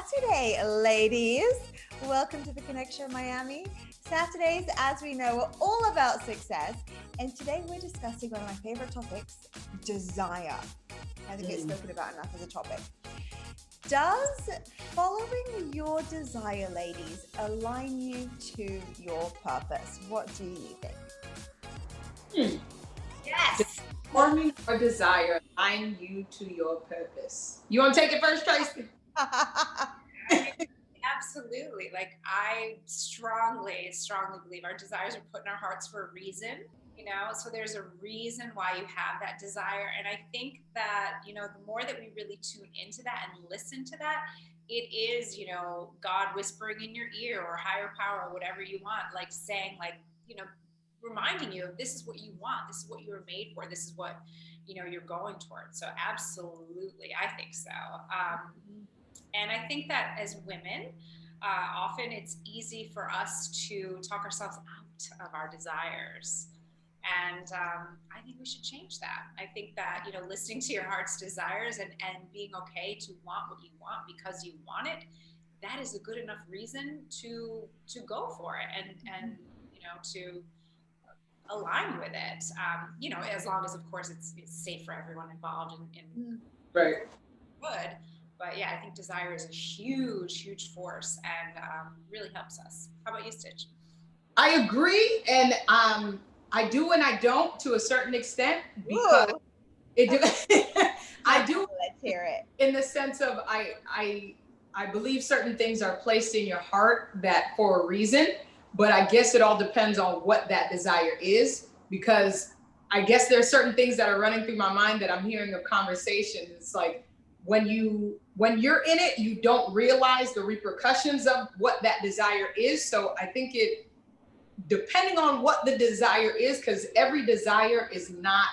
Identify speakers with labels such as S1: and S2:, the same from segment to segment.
S1: Saturday, ladies. Welcome to the Connection Miami. Saturdays, as we know, are all about success. And today we're discussing one of my favorite topics, desire. I think it's spoken about enough as a topic. Does following your desire, ladies, align you to your purpose? What do you think?
S2: Yes. Forming your desire align you to your purpose. You want to take it first, Tracy?
S3: Absolutely. Like I strongly believe our desires are put in our hearts for a reason, so there's a reason why you have that desire. And I think that, the more that we really tune into that and listen to that, it is, God whispering in your ear or higher power, whatever you want, like saying like, reminding you this is what you want, this is what you were made for, this is what you're going towards. So absolutely, I think so. And I think that as women, often it's easy for us to talk ourselves out of our desires, and I think we should change that. I think that listening to your heart's desires and being okay to want what you want because you want it, that is a good enough reason to go for it and to align with it, as long as, of course, it's safe for everyone involved and
S2: right.
S3: Good. But yeah, I think desire is a huge force and really helps us. How about you, Stitch?
S2: I agree, and I do and I don't to a certain extent because
S1: Ooh.
S2: it do. I do.
S1: Let's hear it.
S2: In the sense of I believe certain things are placed in your heart that for a reason. But I guess it all depends on what that desire is, because I guess there's certain things that are running through my mind that I'm hearing of conversations. It's like when you're in it, you don't realize the repercussions of what that desire is. So I think it, depending on what the desire is, because every desire is not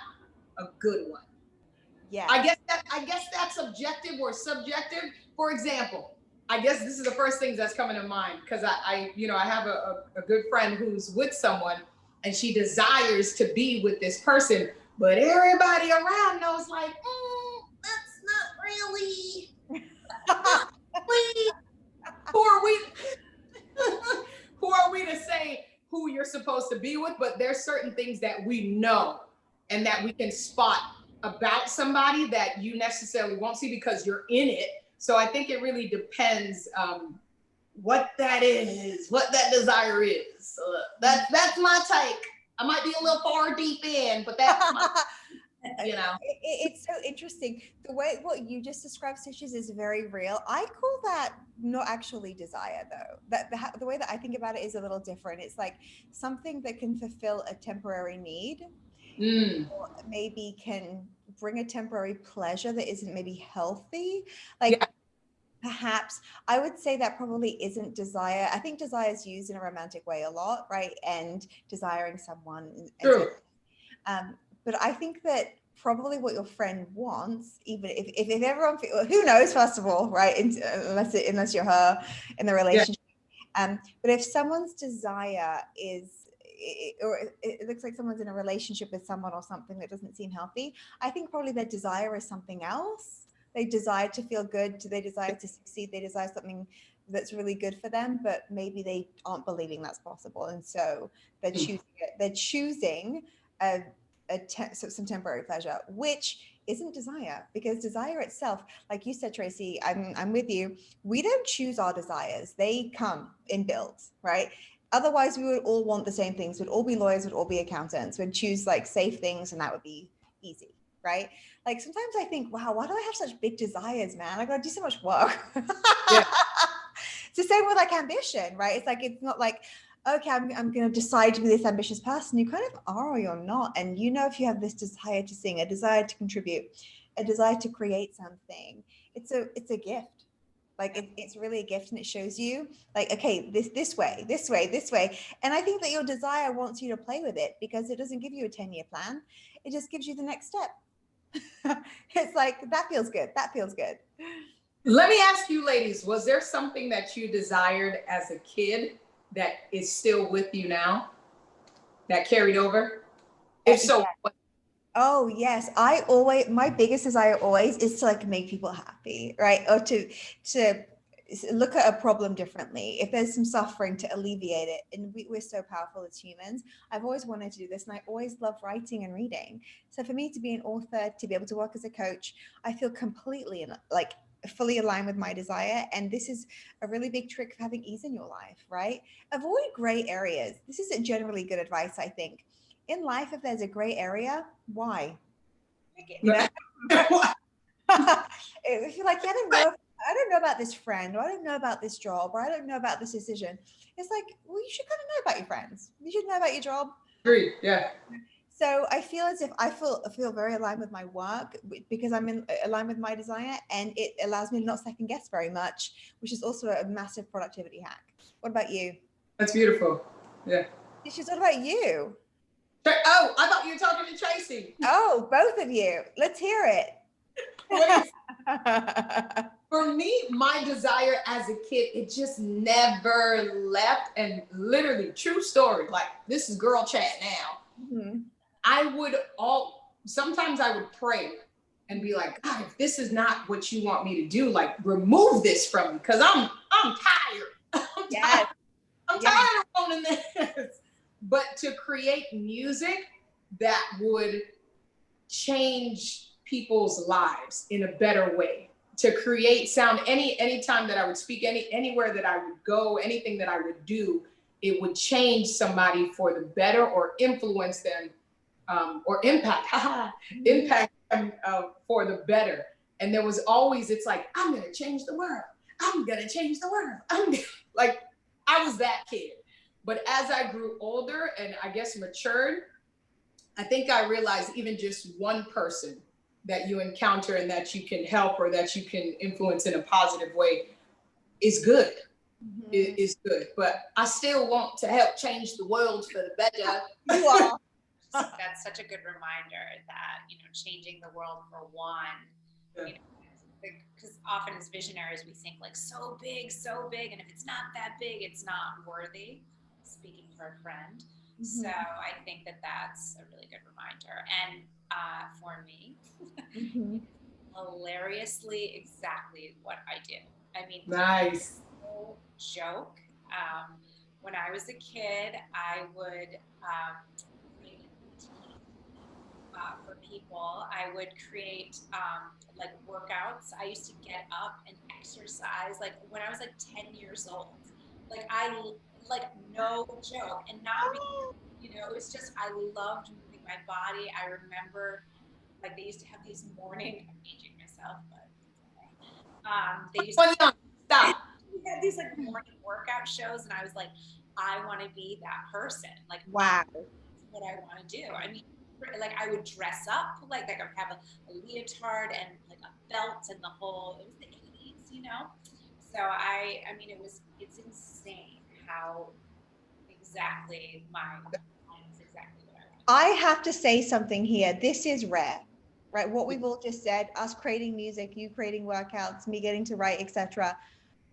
S2: a good one.
S1: Yeah.
S2: I guess that's objective or subjective. For example, I guess this is the first thing that's coming to mind, because I have a good friend who's with someone and she desires to be with this person, but everybody around knows like, that's not really. Who are we? Who are we to say who you're supposed to be with? But there's certain things that we know and that we can spot about somebody that you necessarily won't see because you're in it. So I think it really depends what that is, what that desire is. That's my take. I might be a little far deep in, but that's my,
S1: It's so interesting. The way what you just described, Stitches, is very real. I call that not actually desire, though. That the way that I think about it is a little different. It's like something that can fulfill a temporary need, or maybe can bring a temporary pleasure that isn't maybe healthy. Like,
S2: yeah.
S1: Perhaps I would say that probably isn't desire. I think desire is used in a romantic way a lot, right? And desiring someone.
S2: True.
S1: But I think that probably what your friend wants, even if everyone, who knows, first of all, right? Unless you're her in the relationship. Yeah. But if someone's desire is, or it looks like someone's in a relationship with someone or something that doesn't seem healthy, I think probably their desire is something else. They desire to feel good. They desire to succeed. They desire something that's really good for them, but maybe they aren't believing that's possible. And so they're choosing it. They're choosing some temporary pleasure, which isn't desire, because desire itself, like you said, Tracy, I'm with you. We don't choose our desires. They come in builds, right? Otherwise, we would all want the same things. We'd all be lawyers, we'd all be accountants. We'd choose like safe things, and that would be easy, right? Like sometimes I think, wow, why do I have such big desires, man? I got to do so much work. Yeah. It's the same with like ambition, right? It's like, it's not like, okay, I'm going to decide to be this ambitious person. You kind of are or you're not. And if you have this desire to sing, a desire to contribute, a desire to create something, it's a gift. Like it's really a gift, and it shows you like, okay, this way. And I think that your desire wants you to play with it, because it doesn't give you a 10-year plan. It just gives you the next step. It's like, that feels good.
S2: Let me ask you, ladies, was there something that you desired as a kid that is still with you now, that carried over? If so, what?
S1: Oh yes, my biggest desire always is to like make people happy, right? Or to look at a problem differently. If there's some suffering, to alleviate it. And we're so powerful as humans. I've always wanted to do this, and I always love writing and reading. So for me to be an author, to be able to work as a coach, I feel completely like fully aligned with my desire. And this is a really big trick for having ease in your life, right? Avoid gray areas. This is generally good advice, I think. In life, if there's a gray area, why? You know? If you're like, I don't know about this friend, or I don't know about this job, or I don't know about this decision. It's like, well, you should kind of know about your friends. You should know about your job.
S2: Agreed. Yeah.
S1: So I feel as if I feel very aligned with my work because I'm aligned with my desire, and it allows me to not second guess very much, which is also a massive productivity hack. What about you?
S2: That's beautiful. Yeah.
S1: Tisha, what about you?
S2: Oh, I thought you were talking to Tracy.
S1: Oh, both of you. Let's hear it.
S2: For me, my desire as a kid, it just never left. And literally, true story, like this is girl chat now. Mm-hmm. Sometimes I would pray and be like, God, if this is not what you want me to do, like remove this from me, because I'm tired. I'm tired of owning this. But to create music that would change people's lives in a better way, to create sound, anytime that I would speak, anywhere that I would go, anything that I would do, it would change somebody for the better, or influence them, or impact them for the better. And there was always, it's like, I'm gonna change the world. I'm gonna change the world. Like, I was that kid. But as I grew older and I guess matured, I think I realized even just one person that you encounter and that you can help, or that you can influence in a positive way, is good. Mm-hmm. Is good. But I still want to help change the world for the better.
S1: You are.
S3: That's such a good reminder that, changing the world for one, because often as visionaries, we think like so big, and if it's not that big, it's not worthy. Speaking for a friend. Mm-hmm. So I think that that's a really good reminder. And for me, mm-hmm. hilariously exactly what I do. I mean,
S2: nice.
S3: No joke. When I was a kid, I would create for people. I would create like workouts. I used to get up and exercise like when I was like 10 years old. Like no joke, and not because, it was just I loved moving my body. I remember like they used to have these morning. I'm aging myself, but they used to
S2: stop.
S3: We had these like morning workout shows, and I was like, I want to be that person. Like,
S1: wow,
S3: that's what I want to do. I mean, like I would dress up like I would have a leotard and like a belt and the whole. It was the 80s, So I mean, it's insane how exactly exactly what
S1: I have to say something here. This is rare, right? What we've all just said, us creating music, you creating workouts, me getting to write, etc.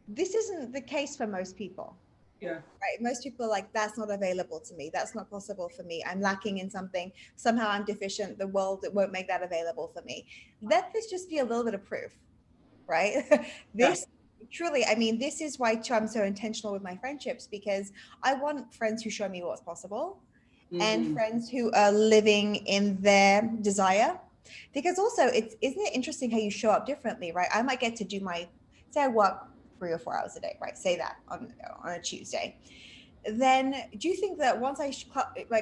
S1: This isn't the case for most people.
S2: Yeah.
S1: Right. Most people are like, that's not available to me. That's not possible for me. I'm lacking in something. Somehow I'm deficient. The world won't make that available for me. Let this just be a little bit of proof, right? Truly, I mean, this is why I'm so intentional with my friendships, because I want friends who show me what's possible, mm-hmm. and friends who are living in their desire. Because also, isn't it interesting how you show up differently, right? I might get to do say I work 3 or 4 hours a day, right? Say that on a Tuesday. Then do you think that once I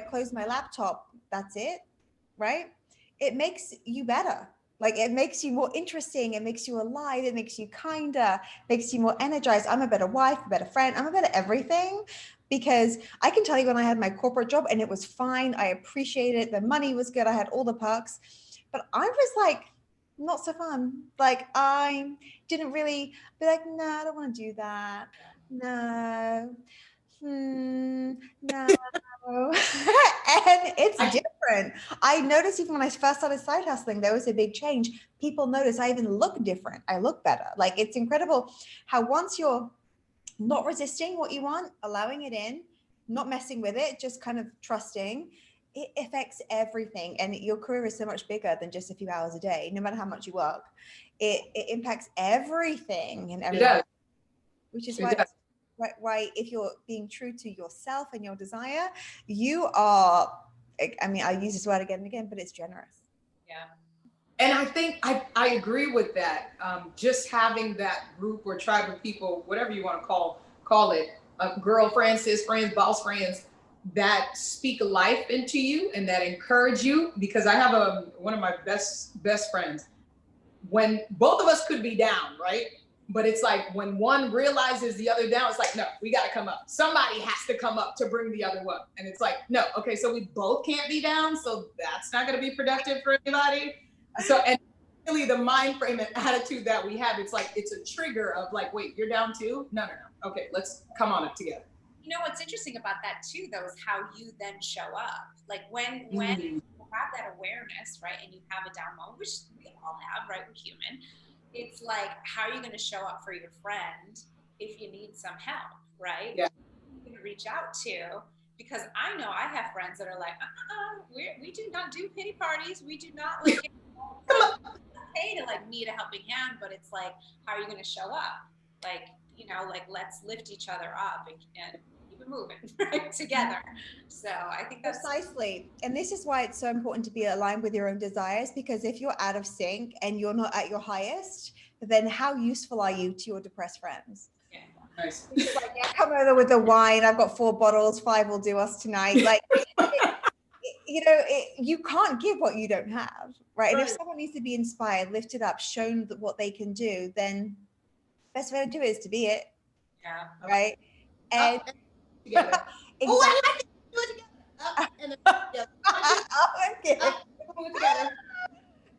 S1: close my laptop, that's it, right? It makes you better. Like it makes you more interesting. It makes you alive. It makes you kinder, makes you more energized. I'm a better wife, a better friend. I'm a better everything, because I can tell you when I had my corporate job and it was fine. I appreciated it. The money was good. I had all the perks, but I was like, not so fun. Like I didn't really be like, no, I don't want to do that. No. No. And it's different. I noticed even when I first started side hustling, there was a big change. People notice I even look different. I look better. Like it's incredible how once you're not resisting what you want, allowing it in, not messing with it, just kind of trusting, it affects everything. And your career is so much bigger than just a few hours a day. No matter how much you work, it impacts everything and everything. which is
S2: It
S1: why,
S2: does.
S1: why if you're being true to yourself and your desire, you are, I mean, I use this word again and again, but it's generous.
S3: Yeah.
S2: And I think I agree with that. Just having that group or tribe of people, whatever you want to call it, girlfriends, sis friends, boss friends, that speak life into you and that encourage you. Because I have one of my best friends. When both of us could be down, right? But it's like when one realizes the other down, it's like, no, we got to come up. Somebody has to come up to bring the other up. And it's like, no, okay, so we both can't be down. So that's not going to be productive for anybody. So, and really the mind frame and attitude that we have, it's like, it's a trigger of like, wait, you're down too? No. Okay, let's come on up together.
S3: You know, what's interesting about that too, though, is how you then show up. Like when you have that awareness, right, and you have a down moment, which we all have, right? We're human. It's like, how are you going to show up for your friend if you need some help, right?
S2: Yeah.
S3: You can reach out to, because I know I have friends that are like, we do not do pity parties. We do not like okay to like need a helping hand, but it's like, how are you going to show up? Like, you know, like let's lift each other up and keep it moving, right, together. So I think that's
S1: precisely. And this is why it's so important to be aligned with your own desires, because if you're out of sync and you're not at your highest, then how useful are you to your depressed friends?
S3: yeah.
S2: Nice.
S1: It's like, yeah, come over with the wine. I've got 4 bottles, 5 will do us tonight. Like, you know, you can't give what you don't have, right? And if someone needs to be inspired, lifted up, shown what they can do, then best way to do it is to be it.
S3: Yeah.
S1: Right. And
S2: together.
S1: exactly.
S2: Oh, I like to do it together. Together.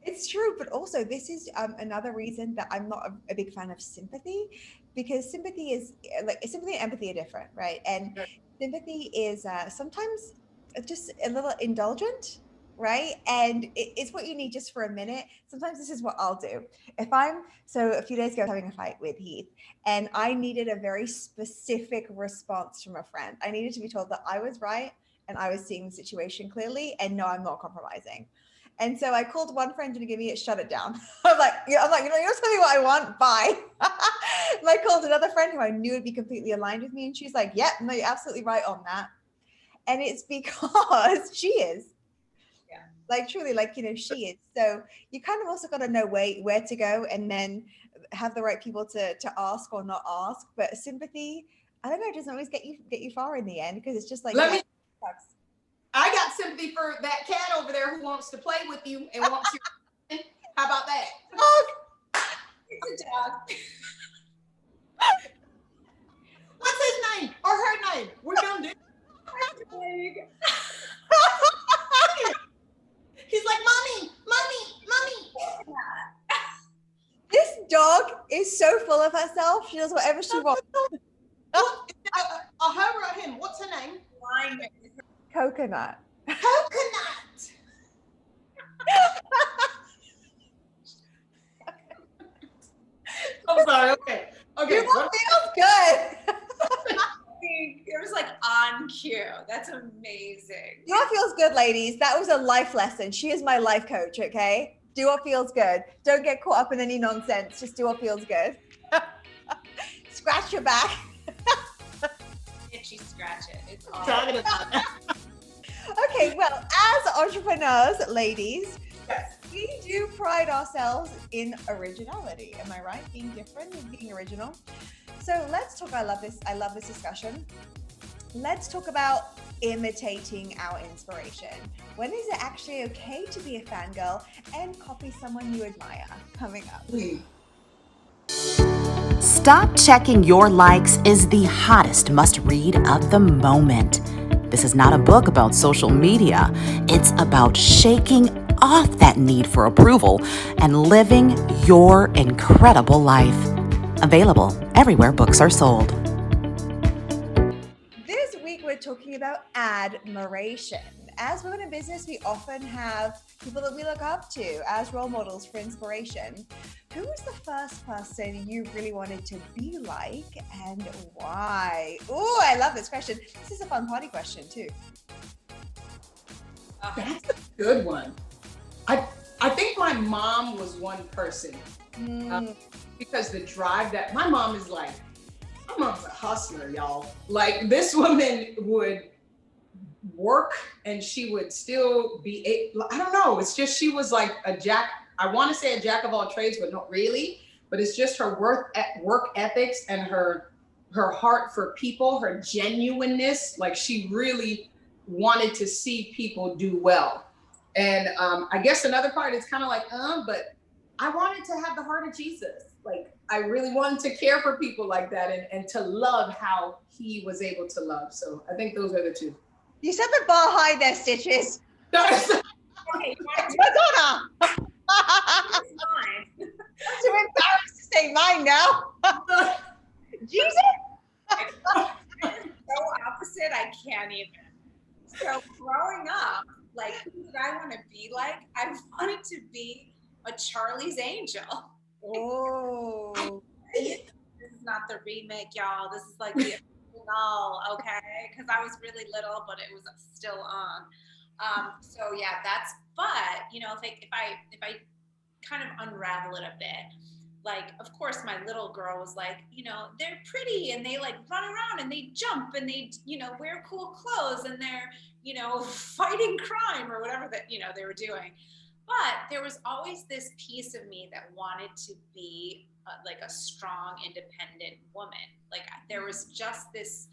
S1: It's true, but also this is another reason that I'm not a big fan of sympathy, because sympathy is like sympathy and empathy are different, right? And sympathy is sometimes just a little indulgent, right? And it's what you need just for a minute. Sometimes this is what I'll do. So a few days ago I was having a fight with Heath, and I needed a very specific response from a friend. I needed to be told that I was right and I was seeing the situation clearly, and no, I'm not compromising. And so I called one friend to give me it, shut it down. I'm like, you know, you're telling me what I want. Bye. And I called another friend who I knew would be completely aligned with me, and she's like, yep, no, you're absolutely right on that. And it's because she is.
S3: Yeah.
S1: Like truly, like, you know, she is. So you kind of also got to know where to go, and then have the right people to ask or not ask. But sympathy, I don't know, it doesn't always get you far in the end, because it's just like,
S2: I got sympathy for that cat over there who wants to play with you and wants you. How about that?
S3: It's a dog.
S2: What's his name or her name? We're gonna do. He's like, mommy.
S1: this dog is so full of herself. She does whatever she wants.
S2: Her or him? What's her name?
S1: Coconut.
S2: I'm sorry. Okay.
S1: You feels good.
S3: It was like on cue. That's amazing.
S1: Do what feels good, ladies. That was a life lesson. She is my life coach, okay? Do what feels good. Don't get caught up in any nonsense. Just do what feels good. Scratch your back.
S3: Itchy scratch it. It's all
S2: Talking about that.
S1: Okay, well, as entrepreneurs, ladies,
S2: Yes.
S1: we do pride ourselves in originality. Am I right? Being different and being original. So let's talk. I love this discussion. Let's talk about imitating our inspiration. When is it actually okay to be a fangirl and copy someone you admire? Coming up.
S4: Stop Checking Your Likes is the hottest must-read of the moment. This is not a book about social media. It's about shaking off that need for approval and living your incredible life. Available everywhere books are sold.
S1: This week we're talking about admiration. As women in business, we often have people that we look up to as role models for inspiration. Who was the first person you really wanted to be like, and why? Oh, I love this question. This is a fun party question too.
S2: That's a good one. I think my mom was one person because the drive that my mom is like, My mom's a hustler, y'all. Like, this woman would work and she would still be, I don't know, it's just, she was like a jack, I want to say a jack of all trades, but not really. But it's just her work ethics and her heart for people, her genuineness. Like, she really wanted to see people do well. And I guess another part is kind of like, but I wanted to have the heart of Jesus. Like, I really wanted to care for people like that, and to love how he was able to love. So I think those are the two.
S1: You set the bar high there, Stitches.
S3: Okay,
S1: It's Madonna.
S3: mine.
S1: I'm too embarrassed to say mine now. Jesus.
S3: So opposite, I can't even. So growing up, like, who did I want to be like? I wanted to be a Charlie's Angel.
S1: Oh.
S3: This is not the remake, y'all. This is like the original, okay? Because I was really little, but it was still on. So yeah, but you know, if I kind of unravel it a bit, like, of course, my little girl was like, you know, they're pretty and they like run around and they jump and they, you know, wear cool clothes and they're, you know, fighting crime or whatever that, you know, they were doing. But there was always this piece of me that wanted to be like a strong, independent woman. Like, there was just this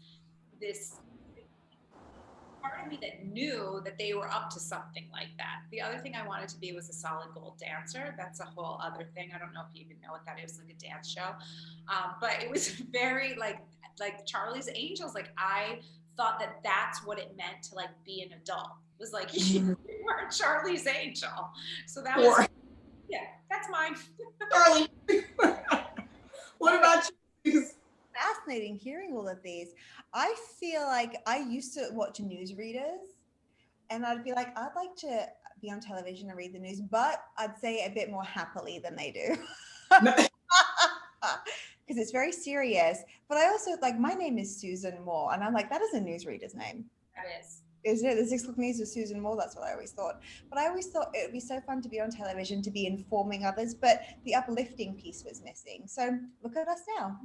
S3: part of me that knew that they were up to something like that. The other thing I wanted to be was a solid gold dancer. That's a whole other thing. I don't know if you even know what that is, like a dance show. But it was very like Charlie's Angels. Like, I thought that that's what it meant to like be an adult. It was like, you were Charlie's Angel. So that was, yeah, that's mine.
S2: Charlie. What about you?
S1: Fascinating hearing all of these. I feel like I used to watch newsreaders and I'd be like, I'd like to be on television and read the news, but I'd say it a bit more happily than they do. Because it's very serious. But I also, like, my name is Susan Moore, and I'm like, that is a newsreader's name.
S3: That is.
S1: Isn't it? The 6 O'Clock News with Susan Moore. That's what I always thought. But I always thought it would be so fun to be on television, to be informing others, but the uplifting piece was missing. So look at us now.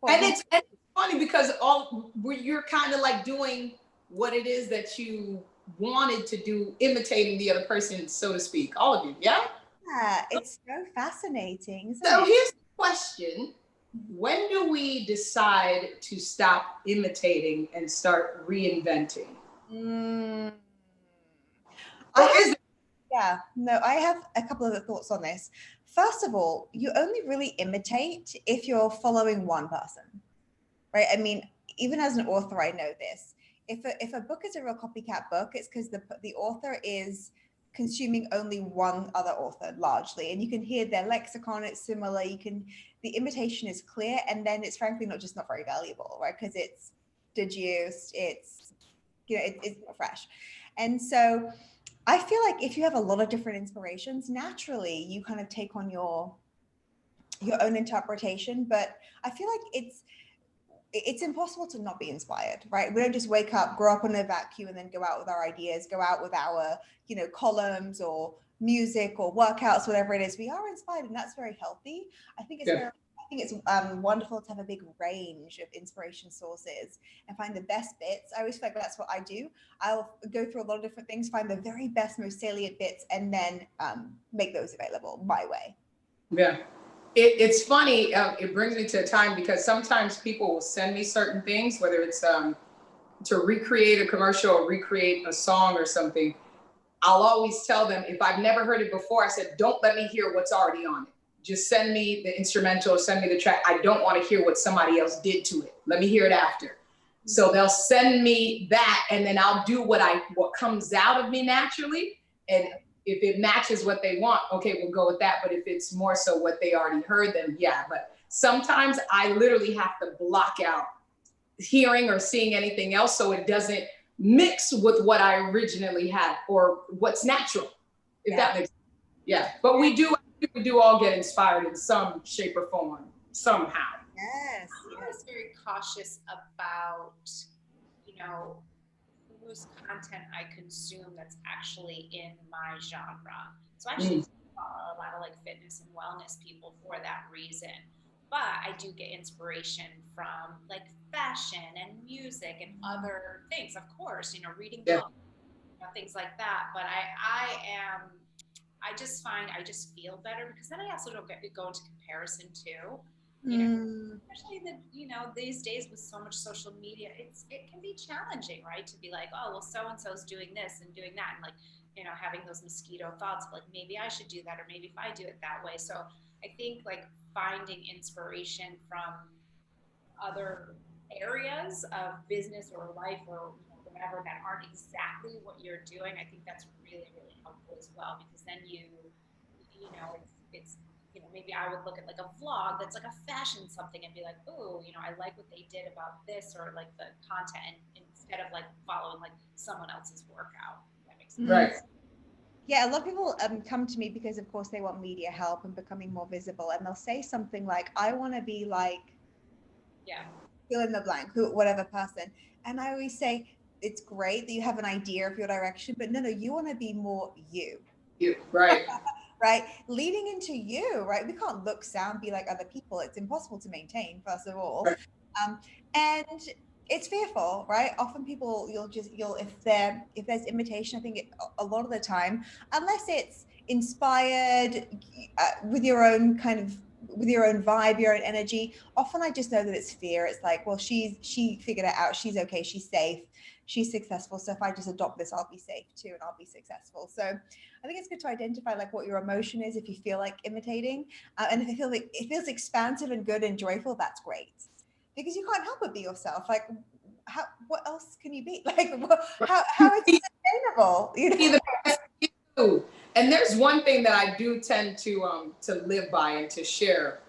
S2: And it's funny because you're kind of like doing what it is that you wanted to do, imitating the other person, so to speak. All of you, yeah?
S1: Yeah, it's so fascinating.
S2: So here's the question. When do we decide to stop imitating and start reinventing?
S1: I have a couple of thoughts on this. First of all, you only really imitate if you're following one person, right? I mean, even as an author, I know this. If a book is a real copycat book, it's because the author is consuming only one other author largely, and you can hear their lexicon, it's similar, the imitation is clear, and then it's frankly not very valuable, right? Because it's deduced, it's not fresh. And so I feel like if you have a lot of different inspirations, naturally you kind of take on your own interpretation. But I feel like it's impossible to not be inspired, right? We don't just wake up, grow up in a vacuum, and then go out with our ideas, go out with our, columns or music or workouts, whatever it is. We are inspired, and that's very healthy. I think it's wonderful to have a big range of inspiration sources and find the best bits. I always feel like that's what I do. I'll go through a lot of different things, find the very best, most salient bits, and then make those available my way.
S2: Yeah. It's funny. It brings me to a time because sometimes people will send me certain things, whether it's to recreate a commercial or recreate a song or something. I'll always tell them, if I've never heard it before, I said, don't let me hear what's already on it. Just send me the instrumental, send me the track. I don't want to hear what somebody else did to it. Let me hear it after. So they'll send me that, and then I'll do what comes out of me naturally. And if it matches what they want, okay, we'll go with that. But if it's more so what they already heard, then yeah. But sometimes I literally have to block out hearing or seeing anything else so it doesn't mix with what I originally had or what's natural, if that makes sense. Yeah, but we do all get inspired in some shape or form, somehow.
S1: Yes.
S3: I was very cautious about, whose content I consume that's actually in my genre. So I actually follow a lot of like fitness and wellness people for that reason. but I do get inspiration from like fashion and music and other things, of course, reading books, things like that. But I just find I just feel better because then I also don't go into comparison too. Especially these days with so much social media, it can be challenging, right? To be like, oh, well, so and so's doing this and doing that, and like, having those mosquito thoughts of like, maybe I should do that, or maybe if I do it that way. So I think like finding inspiration from other areas of business or life or whatever that aren't exactly what you're doing, I think that's really, really helpful as well, because then it's maybe I would look at like a vlog that's like a fashion something and be like, oh, I like what they did about this, or like the content, instead of like following like someone else's workout. That makes sense.
S2: Right.
S1: Yeah, a lot of people come to me because, of course, they want media help and becoming more visible, and they'll say something like, I want to be like, fill in the blank, whatever person. And I always say, it's great that you have an idea of your direction, but no, you want to be more you.
S2: Right.
S1: Right? Leading into you, right? We can't look, sound, be like other people. It's impossible to maintain, first of all.
S2: Right.
S1: And it's fearful, right? Often people, if there's imitation, I think a lot of the time, unless it's inspired with your own vibe, your own energy, often I just know that it's fear. It's like, well, she figured it out. She's okay. She's safe. She's successful. So if I just adopt this, I'll be safe too, and I'll be successful. So I think it's good to identify like what your emotion is if you feel like imitating, and if it feels expansive and good and joyful, that's great, because you can't help but be yourself. Like, what else can you be? Like, how is it sustainable?
S2: The best you. And there's one thing that I do tend to live by and to share.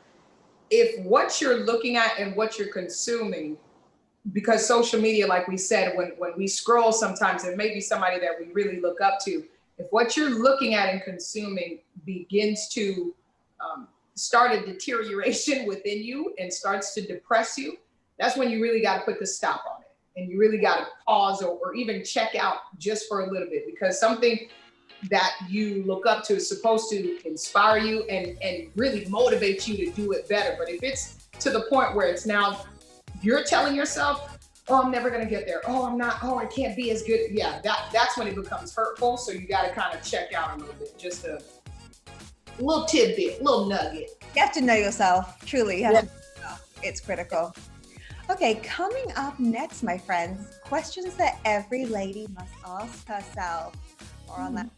S2: If what you're looking at and what you're consuming, because social media, like we said, when we scroll sometimes, it may be somebody that we really look up to. If what you're looking at and consuming begins to start a deterioration within you and starts to depress you, that's when you really got to put the stop on it. And you really got to pause or even check out just for a little bit, because something that you look up to is supposed to inspire you and really motivate you to do it better. But if it's to the point where it's now you're telling yourself, oh, I'm never going to get there. Oh, I'm not. Oh, I can't be as good. Yeah, that's when it becomes hurtful. So you got to kind of check out a little bit. Just a little tidbit, little nugget.
S1: You have to know yourself. Truly, you have to know yourself. It's critical. Okay, coming up next, my friends, questions that every lady must ask herself. More on that.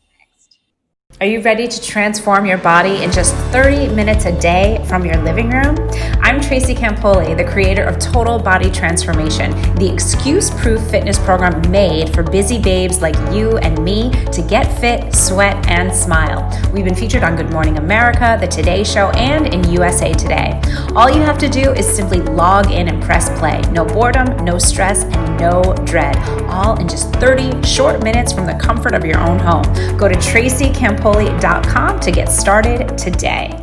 S5: Are you ready to transform your body in just 30 minutes a day from your living room? I'm Tracy Campoli, the creator of Total Body Transformation, the excuse-proof fitness program made for busy babes like you and me to get fit, sweat, and smile. We've been featured on Good Morning America, The Today Show, and in USA Today. All you have to do is simply log in and press play. No boredom, no stress, and no dread. All in just 30 short minutes from the comfort of your own home. Go to tracycampoli.com to get started today.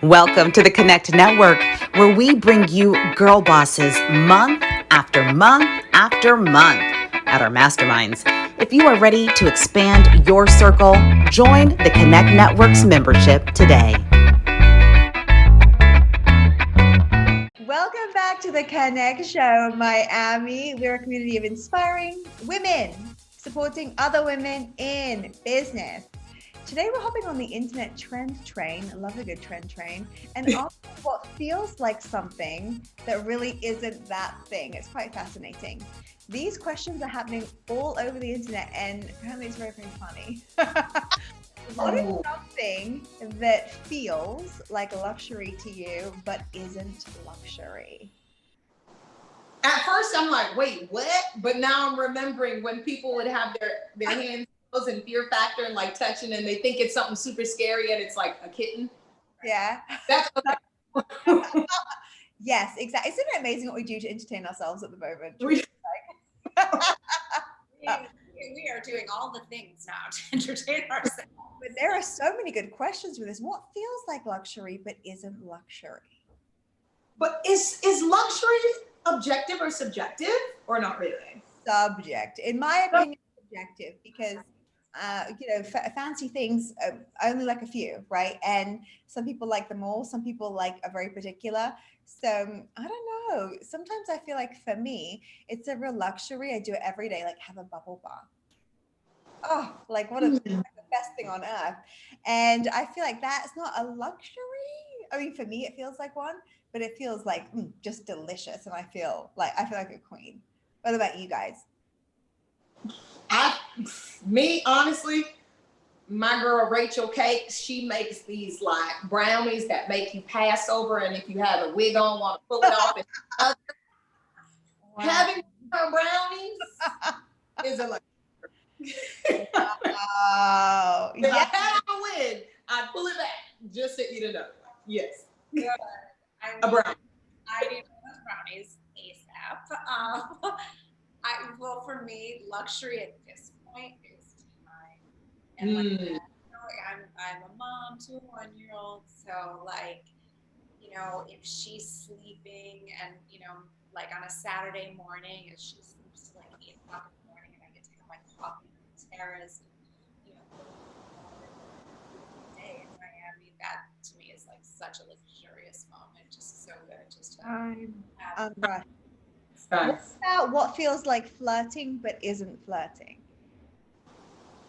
S4: Welcome to the Connect Network, where we bring you girl bosses month after month after month at our masterminds. If you are ready to expand your circle, join the Connect Network's membership today.
S1: Welcome back to the Connect Show, Miami. We're a community of inspiring women supporting other women in business. Today we're hopping on the internet trend train. I love a good trend train. And asking what feels like something that really isn't that thing. It's quite fascinating. These questions are happening all over the internet, and apparently it's very, very funny. What is something that feels like luxury to you but isn't luxury?
S2: At first I'm like, wait, what? But now I'm remembering when people would have their hands and fear factor and like touching, and they think it's something super scary and it's like a kitten.
S1: Yeah.
S2: That's okay.
S1: Yes, exactly. Isn't it amazing what we do to entertain ourselves at the moment?
S3: We are doing all the things now to entertain ourselves.
S1: But there are so many good questions with this. What feels like luxury but isn't luxury?
S2: But is luxury objective or subjective, or not really?
S1: Subject. In my opinion, subjective, because fancy things, only like a few, right? And some people like them all. Some people like are very particular. So I don't know. Sometimes I feel like for me, it's a real luxury. I do it every day, like have a bubble bath. Oh, like what like the best thing on earth. And I feel like that's not a luxury. I mean, for me, it feels like one, but it feels like just delicious. And I feel like a queen. What about you guys?
S2: Honestly, my girl Rachel Cakes, she makes these like brownies that make you pass over, and if you have a wig on, want to pull it off. And wow. Having her brownies is a luxury. Wow. If I had on a wig, I'd pull it back just to eat another one. Yes.
S3: Good.
S2: A brownie.
S3: I need those brownies ASAP. Well, for me, luxury at this point is time. And like, I'm a mom to a 1-year-old, so like, if she's sleeping and like on a Saturday morning, if she sleeps till like 8 o'clock in the morning, and I get to have my coffee on the terrace, day in Miami, that to me is like such a luxurious moment, just so good, just to have.
S1: Right. What about what feels like flirting but isn't flirting?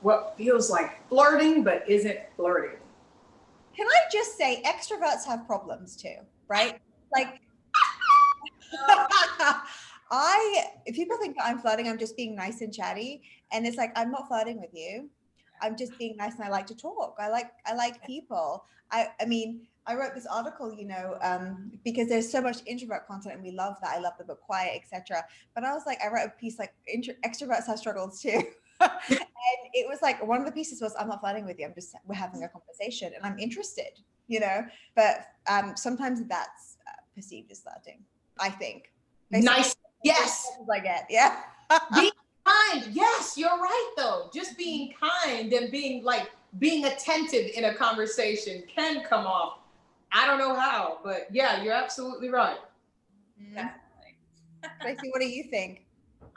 S2: What feels like flirting but isn't flirting?
S1: Can I just say extroverts have problems too, right? Like if people think I'm flirting, I'm just being nice and chatty. And it's like, I'm not flirting with you. I'm just being nice and I like to talk. I like people. I mean, I wrote this article, because there's so much introvert content and we love that. I love the book Quiet, etc. But I was like, I wrote a piece like extroverts have struggles too. And it was like, one of the pieces was, I'm not flirting with you. We're having a conversation and I'm interested, but sometimes that's perceived as flirting, I think. Basically,
S2: nice. Yes.
S1: I get. Yeah.
S2: Being kind. Yes, you're right though. Just being kind and being attentive in a conversation can come off. I don't know how, but yeah, you're absolutely right.
S3: Definitely.
S1: Tracy, what do you think?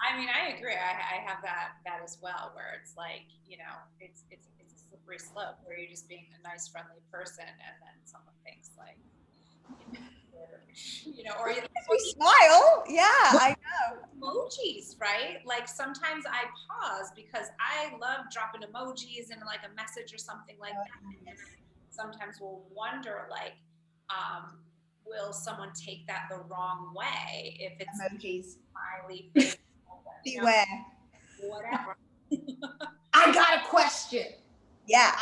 S3: I mean, I agree. I have that as well, where it's like, it's a slippery slope where you're just being a nice, friendly person, and then someone thinks like, or
S1: we smile. Yeah, I know.
S3: Emojis, right? Like sometimes I pause because I love dropping emojis in like a message or something like that. And sometimes we'll wonder like, will someone take that the wrong way if it's
S1: emojis?
S3: Smiley.
S1: Beware.
S3: Whatever.
S2: I got a question.
S1: Yeah.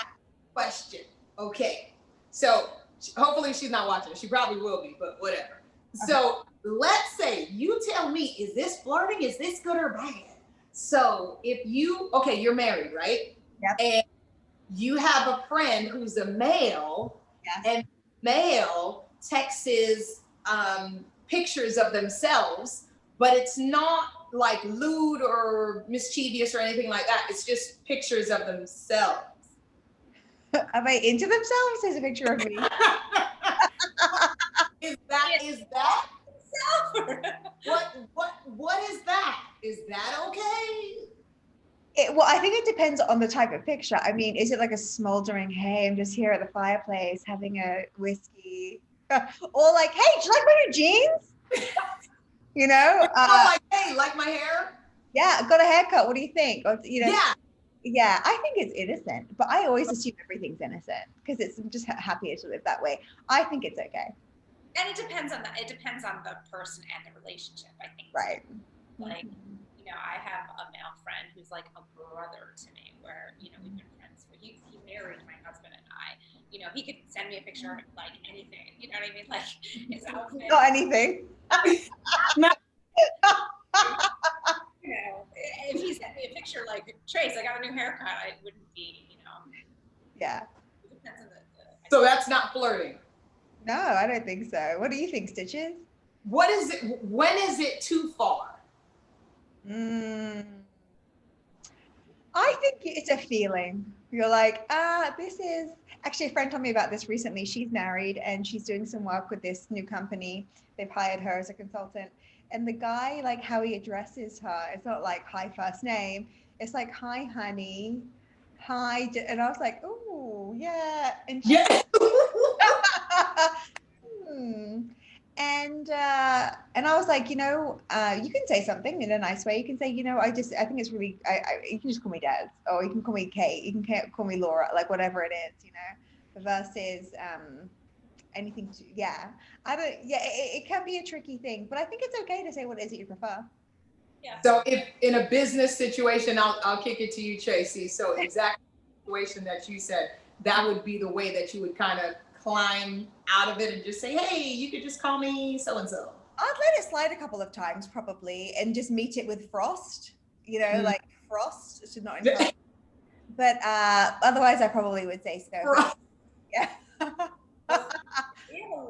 S2: Question. Okay. So hopefully she's not watching. She probably will be, but whatever. So let's say you tell me, is this flirting? Is this good or bad? So if you're married, right?
S1: Yep.
S2: And you have a friend who's a male,
S1: yes.
S2: And male texts pictures of themselves, but it's not like lewd or mischievous or anything like that. It's just pictures of themselves.
S1: Are they into themselves? There's a picture of me.
S2: Is that? What is that? Is that okay?
S1: Well, I think it depends on the type of picture. I mean, is it like a smoldering, hey, I'm just here at the fireplace having a whiskey? Or like, hey, do you like my new jeans?
S2: Like, hey, like my hair?
S1: Yeah, got a haircut. What do you think? Or,
S2: Yeah.
S1: Yeah, I think it's innocent, but I always assume everything's innocent because it's just happier to live that way. I think it's okay.
S3: And it depends on the person and the relationship, I think.
S1: Right.
S3: Like, I have a male friend who's like a brother to me, where, we've been friends. He married my husband and I. He could send me a picture of like anything. You know what I mean? Like his outfit.
S1: Not anything.
S3: If he sent me a picture like, Trace, I got a new haircut, I wouldn't be,
S1: Yeah.
S3: It depends on the
S2: So that's not flirting.
S1: No, I don't think so. What do you think, Stitches?
S2: What is it? When is it too far?
S1: I think it's a feeling. You're like, this is actually, a friend told me about this recently. She's married and she's doing some work with this new company. They've hired her as a consultant. And the guy, like how he addresses her, it's not like hi first name. It's like, hi, honey. hi, and I was like, oh yeah, and she,
S2: Yeah.
S1: And I was like, you can say something in a nice way. You can say, I think it's really, you can just call me Des, or you can call me Kate, you can call me Laura, like whatever it is, versus anything to, yeah. I don't, yeah, it can be a tricky thing, but I think it's okay to say what it is that you prefer.
S3: Yeah.
S2: So if in a business situation, I'll kick it to you, Tracy. So exactly the situation that you said, that would be the way that you would kind of climb out of it and just say, hey, you could just call me so-and-so.
S1: I'd let it slide a couple of times probably and just meet it with frost, like frost should not encourage. But otherwise I probably would say so.
S2: Frost.
S1: Yeah.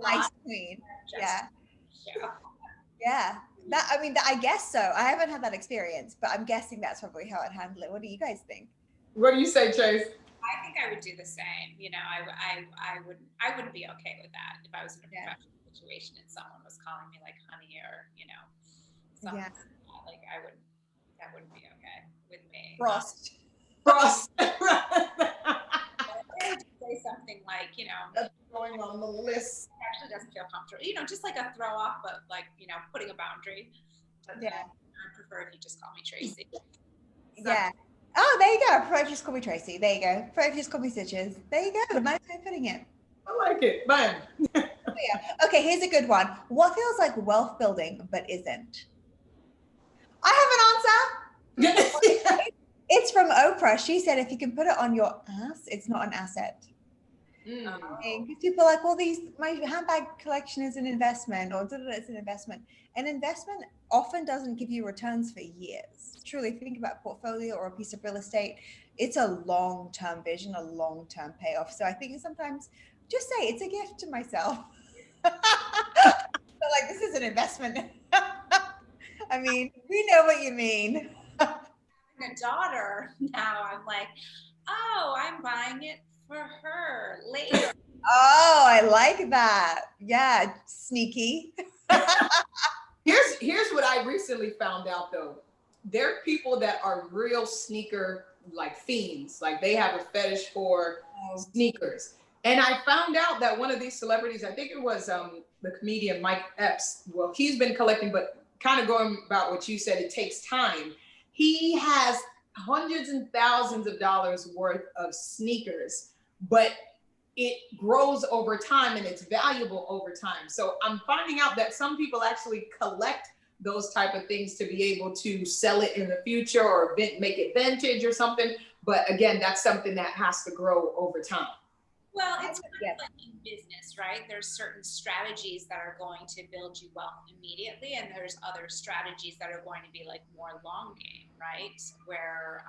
S1: Ice queen. Yeah. Yeah. I guess so. I haven't had that experience, but I'm guessing that's probably how I'd handle it. What do you guys think?
S2: What do you say, Chase?
S3: I think I would do the same. I wouldn't be okay with that if I was in a professional situation and someone was calling me like honey or something like that. Like that wouldn't be okay with me.
S1: Frost.
S3: Say something like,
S2: that's going on the list.
S3: It actually doesn't feel comfortable. Just like a throw off, but like, putting a boundary.
S1: Yeah.
S3: I prefer if you just call me Tracy. So,
S1: yeah. Oh, there you go. Prefer if you just call me Tracy. There you go. Prefer if you just call me Stitches. There you go. Nice way of putting it.
S2: I like it. Bam.
S1: Yeah. Okay, here's a good one. What feels like wealth building but isn't? I have an answer. It's from Oprah. She said, if you can put it on your ass, it's not an asset. Because people are like, well, my handbag collection is an investment, or it's an investment. An investment often doesn't give you returns for years. Truly, if you think about a portfolio or a piece of real estate, it's a long-term vision, a long-term payoff. So I think sometimes just say it's a gift to myself. So like, this is an investment. I mean, we know what you mean.
S3: Having a daughter now, I'm like, oh, I'm buying it for her later.
S1: Oh, I like that. Yeah, sneaky.
S2: Here's what I recently found out though. There are people that are real sneaker like fiends. Like they have a fetish for sneakers. And I found out that one of these celebrities, I think it was the comedian Mike Epps. Well, he's been collecting, but kind of going about what you said, it takes time. He has hundreds and thousands of dollars worth of sneakers, but it grows over time and it's valuable over time. So I'm finding out that some people actually collect those type of things to be able to sell it in the future or make it vintage or something. But again, that's something that has to grow over time.
S3: Well, it's kind of like in business, right? There's certain strategies that are going to build you wealth immediately, and there's other strategies that are going to be like more long game, right? Where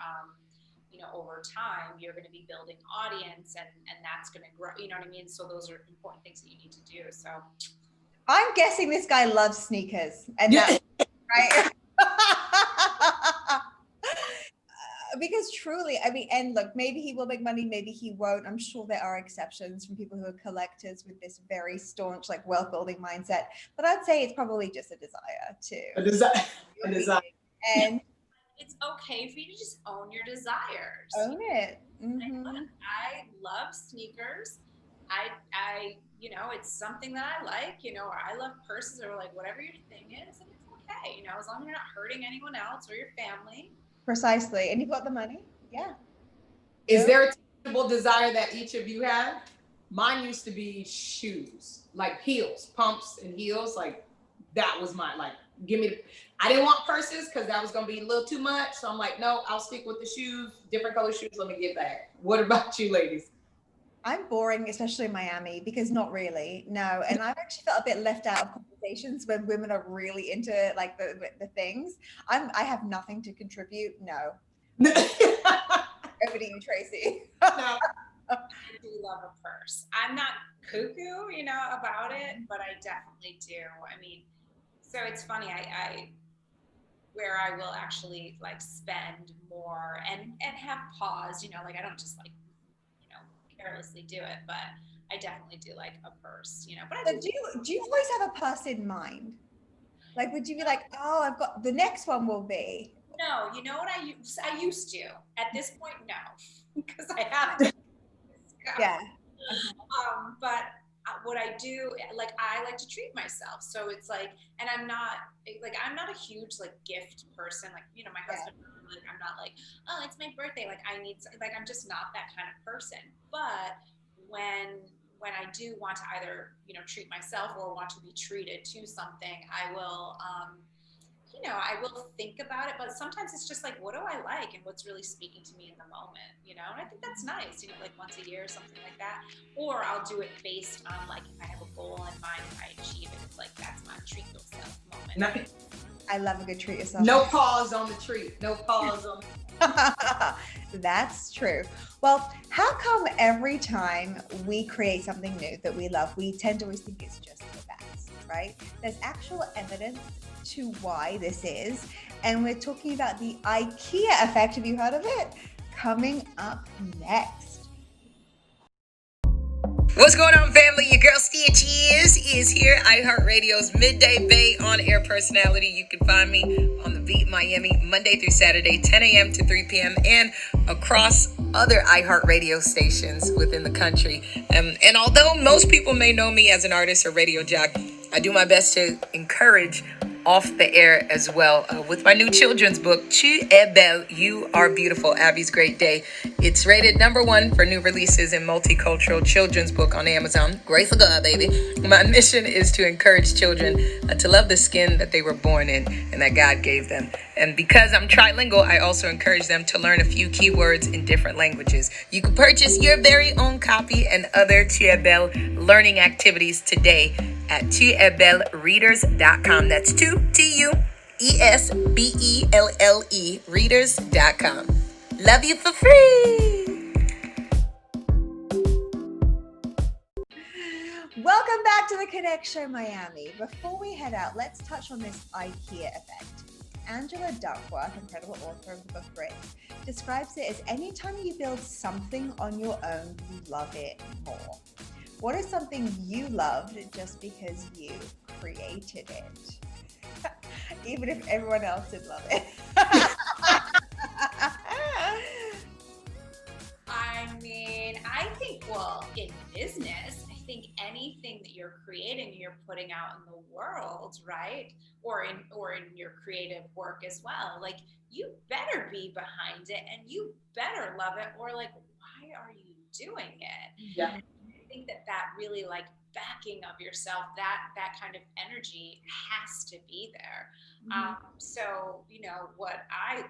S3: over time you're going to be building audience, and that's going to grow. You know what I mean? So those are important things that you need to do. So
S1: I'm guessing this guy loves sneakers, and that's right. Because truly, I mean, and look, maybe he will make money, maybe he won't. I'm sure there are exceptions from people who are collectors with this very staunch, like wealth building mindset. But I'd say it's probably just a desire too.
S2: A desire.
S1: And
S3: it's okay for you to just own your desires.
S1: Own it.
S3: Mm-hmm. Like, I love sneakers. I it's something that I like, or I love purses, or like whatever your thing is, and it's okay, as long as you're not hurting anyone else or your family.
S1: Precisely. And you've got the money. Yeah.
S2: Is there a tangible desire that each of you have? Mine used to be shoes, like heels, pumps and heels. Like that was my, like, I didn't want purses because that was going to be a little too much. So I'm like, no, I'll stick with the shoes, different color shoes. Let me get that. What about you ladies?
S1: I'm boring, especially in Miami, because not really, no. And I've actually felt a bit left out of conversations when women are really into like the things. I have nothing to contribute. No. Over to you, Tracy.
S3: No. I do love a purse. I'm not cuckoo, about it, but I definitely do. I mean, so it's funny. Where I will actually like spend more and have pause. Like I don't just like carelessly do it, but I definitely do like a purse, But
S1: do you always have a purse in mind? Like, would you be like, oh, I've got the next one will be,
S3: No, you know what I used to. At this point, no, because I have to.
S1: Yeah.
S3: But what I do, like, I like to treat myself. So it's like, and I'm not a huge like gift person. Like, you know, my husband, like, I'm not like, oh, it's my birthday. Like, like, I'm just not that kind of person. But when I do want to either, you know, treat myself or want to be treated to something, I will, you know, I will think about it, but sometimes it's just like, what do I like and what's really speaking to me in the moment, you know? And I think that's nice, you know, like once a year or something like that. Or I'll do it based on like, if I have a goal in mind, if I achieve it, it's like, that's my treat yourself moment.
S1: I love a good treat yourself.
S2: No pause on the treat. No pause on
S1: That's true. Well, how come every time we create something new that we love, we tend to always think it's just the best, right? There's actual evidence to why this is. And we're talking about the IKEA effect. Have you heard of it? Coming up next.
S6: What's going on, family? Your girl Stitch is here, iHeartRadio's midday Bay on-air personality. You can find me on the Beat Miami Monday through Saturday, 10 a.m. to 3 p.m. and across other iHeartRadio stations within the country. And although most people may know me as an artist or radio jock, I do my best to encourage off the air as well with my new children's book, Tu es belle, You Are Beautiful, Abby's Great Day. It's rated #1 for new releases in multicultural children's book on Amazon. Grace of God, baby. My mission is to encourage children to love the skin that they were born in and that God gave them. And because I'm trilingual, I also encourage them to learn a few keywords in different languages. You can purchase your very own copy and other Tu es belle learning activities today at tuesbellereaders.com. That's TUESBELLE readers.com. Love you for free.
S1: Welcome back to the Connect Show Miami. Before we head out, let's touch on this IKEA effect. Angela Duckworth, incredible author of the book Grit, describes it as anytime you build something on your own, you love it more. What is something you loved just because you created it? Even if everyone else did love it.
S3: I mean, I think, well, in business, I think anything that you're creating, you're putting out in the world, right? Or in your creative work as well. Like, you better be behind it and you better love it, or like, why are you doing it?
S2: Yeah.
S3: I think that really, like, backing of yourself, that kind of energy has to be there. So, you know, I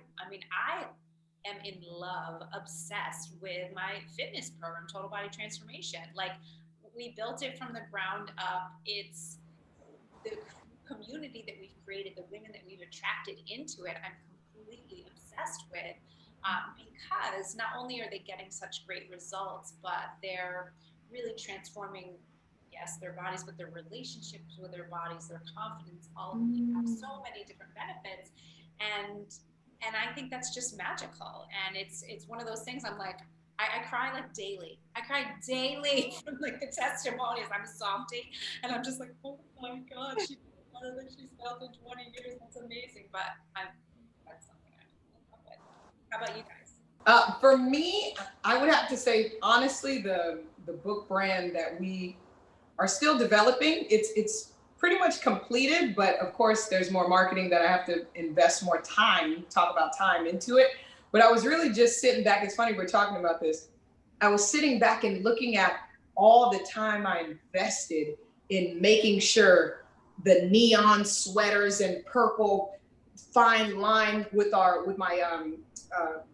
S3: am in love, obsessed with my fitness program, Total Body Transformation. Like, we built it from the ground up. It's the community that we've created, the women that we've attracted into it, I'm completely obsessed with, because not only are they getting such great results, but they're really transforming, yes, their bodies, but their relationships with their bodies, their confidence, all of them have so many different benefits. And I think that's just magical. And it's one of those things, I'm like, I cry like daily. I cry daily from like the testimonies. I'm a softie and I'm just like, oh my God, she's better than she's felt in 20 years. That's amazing. But that's something I'm in love with. How about you guys?
S2: For me, I would have to say, honestly, the book brand that we are still developing, it's pretty much completed, but of course there's more marketing that I have to invest more time, talk about time into it. But I was really just sitting back. It's funny we're talking about this. I was sitting back and looking at all the time I invested in making sure the neon sweaters and purple fine line with my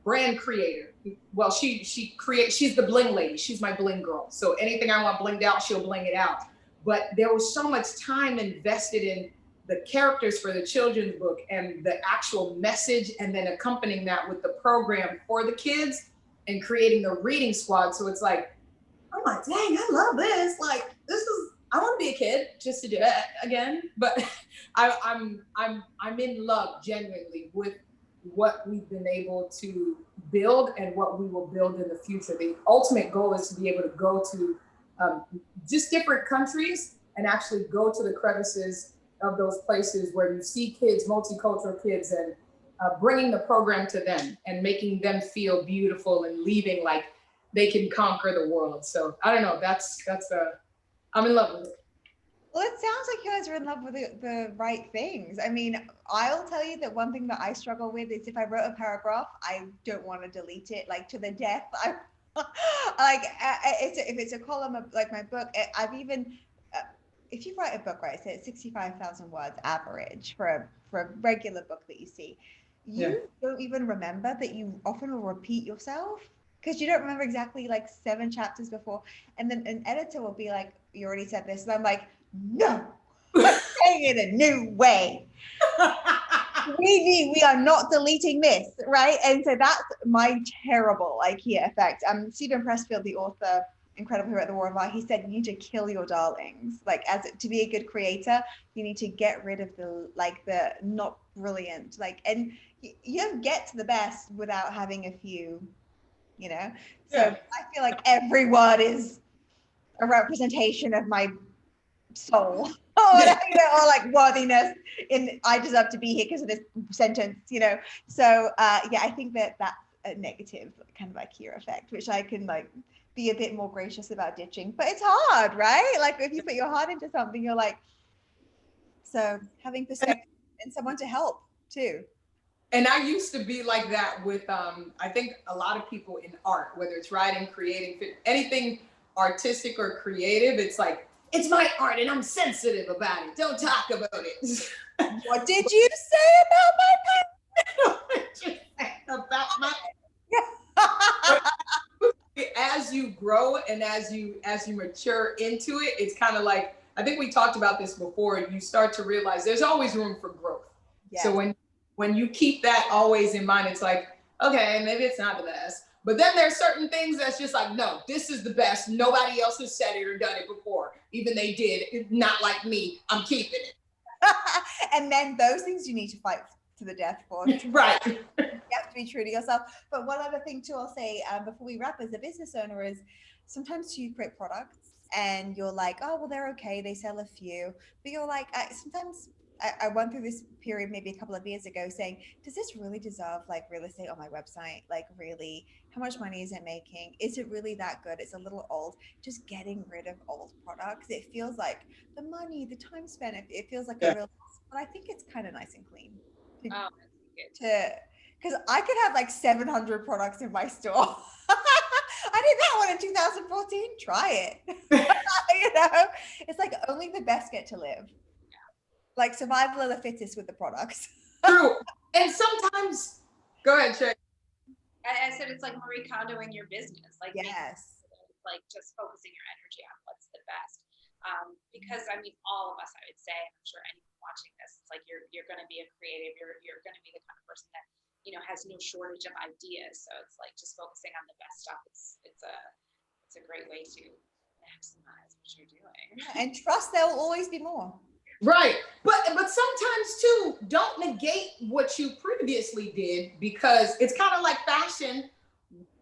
S2: brand creator. Well, she's the bling lady. She's my bling girl. So anything I want blinged out, she'll bling it out. But there was so much time invested in the characters for the children's book and the actual message, and then accompanying that with the program for the kids and creating the reading squad. So it's like, I'm like, dang, I love this. Like, I want to be a kid just to do it again. But I'm in love genuinely with what we've been able to build and what we will build in the future. The ultimate goal is to be able to go to just different countries and actually go to the crevices of those places where you see kids, multicultural kids, and bringing the program to them and making them feel beautiful and leaving like they can conquer the world. So I don't know, I'm in love with it.
S1: Well, it sounds like you guys are in love with the right things. I mean, I'll tell you that one thing that I struggle with is if I wrote a paragraph, I don't want to delete it like to the death. If it's a column of like my book, I've even, if you write a book, right, so it's 65,000 words average for a regular book that you see, you don't even remember that you often will repeat yourself because you don't remember exactly like 7 chapters before. And then an editor will be like, you already said this. And I'm like, no, I'm saying it a new way. We are not deleting this, right? And so that's my terrible IKEA effect. Stephen Pressfield, the author, incredible hero at the War of Art, he said you need to kill your darlings. Like, to be a good creator, you need to get rid of the not brilliant, and you don't get to the best without having a few, So I feel like every word is a representation of my soul. Or like worthiness in I deserve to be here because of this sentence, So I think that's a negative kind of IKEA effect, which I can be a bit more gracious about ditching. But it's hard, right? Like if you put your heart into something, you're like, so having perspective and someone to help too.
S2: And I used to be like that with I think a lot of people in art, whether it's writing, creating, anything artistic or creative, it's like, it's my art and I'm sensitive about it. Don't talk about it.
S1: What did you say about my pen?
S2: About my as you grow and as you mature into it, it's kind of like, I think we talked about this before, you start to realize there's always room for growth. Yeah. So when you keep that always in mind, it's like, okay, maybe it's not the best. But then there's certain things that's just like, no, this is the best. Nobody else has said it or done it before. Even they did. It's not like me. I'm keeping it.
S1: And then those things you need to fight to the death for.
S2: Right.
S1: You have to be true to yourself. But one other thing too, I'll say before we wrap as a business owner is sometimes you create products and you're like, oh, well, they're okay. They sell a few. But you're like, sometimes I went through this period maybe a couple of years ago saying, does this really deserve real estate on my website? Really, how much money is it making? Is it really that good? It's a little old. Just getting rid of old products. It feels like the money, the time spent, it feels like a real, but I think it's kind of nice and clean. Because I could have 700 products in my store. I did that one in 2014. Try it. It's like only the best get to live. Like survival of the fittest with the products.
S2: True. And sometimes, go ahead, Shay.
S3: I said it's like Marie Kondoing your business.
S1: Yes.
S3: Just focusing your energy on what's the best. Because all of us, I would say, I'm sure anyone watching this, it's like you're going to be a creative. You're going to be the kind of person that has no shortage of ideas. So it's like just focusing on the best stuff. It's a great way to maximize what you're doing.
S1: And trust there will always be more.
S2: Right. But sometimes too, don't negate what you previously did, because it's kind of like fashion.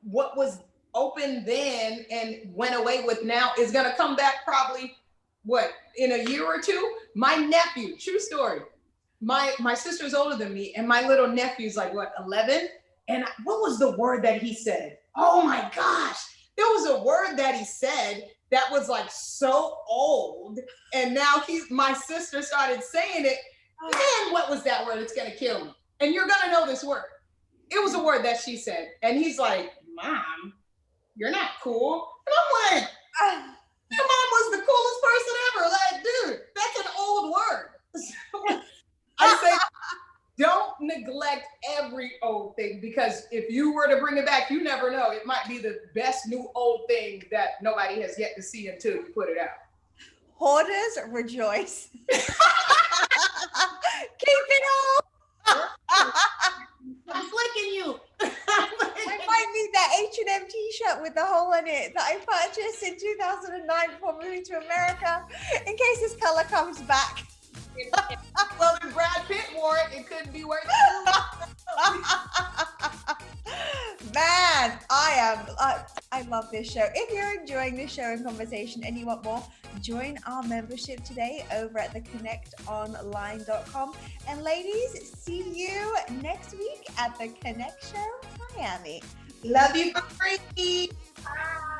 S2: What was open then and went away with now is going to come back probably in a year or two. My nephew, true story. My sister's older than me and my little nephew's 11. And what was the word that he said? Oh my gosh. There was a word that he said that was so old, and now my sister started saying it. Man, what was that word? It's gonna kill me. And you're gonna know this word. It was a word that she said, and he's like, "Mom, you're not cool." And I'm like, "Your mom was the coolest person ever." Dude, that's an old word. I say, don't neglect every old thing, because if you were to bring it back, you never know. It might be the best new old thing that nobody has yet to see until you put it out.
S1: Hoarders rejoice. Keep it all.
S2: I'm flicking you.
S1: I might need that H&M t-shirt with the hole in it that I purchased in 2009 before moving to America, in case this color comes back.
S2: Well, if Brad Pitt wore it, it couldn't be worth it.
S1: Man, I love this show. If you're enjoying this show and conversation and you want more, join our membership today over at theconnectonline.com. And ladies, see you next week at the Connect Show Miami.
S2: Love you, Frankie.
S3: Bye.